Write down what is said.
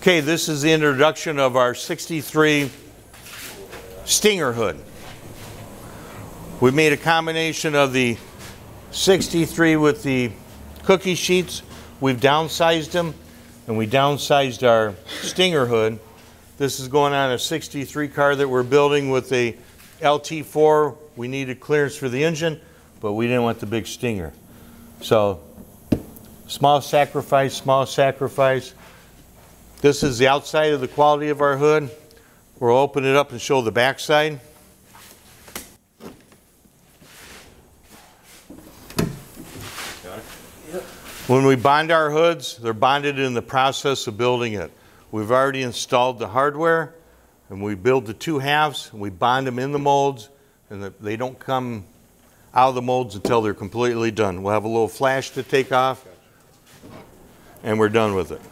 Okay, this is the introduction of our 63 Stinger hood. We made a combination of the 63 with the cookie sheets. We've downsized them, and we downsized our Stinger hood. This is going on a 63 car that we're building with a LT4. We needed clearance for the engine, but we didn't want the big Stinger. So, small sacrifice, small sacrifice. This is the outside of the quality of our hood. We'll open it up and show the back side. When we bond our hoods, they're bonded in the process of building it. We've already installed the hardware, and we build the two halves, and we bond them in the molds, and they don't come out of the molds until they're completely done. We'll have a little flash to take off, and we're done with it.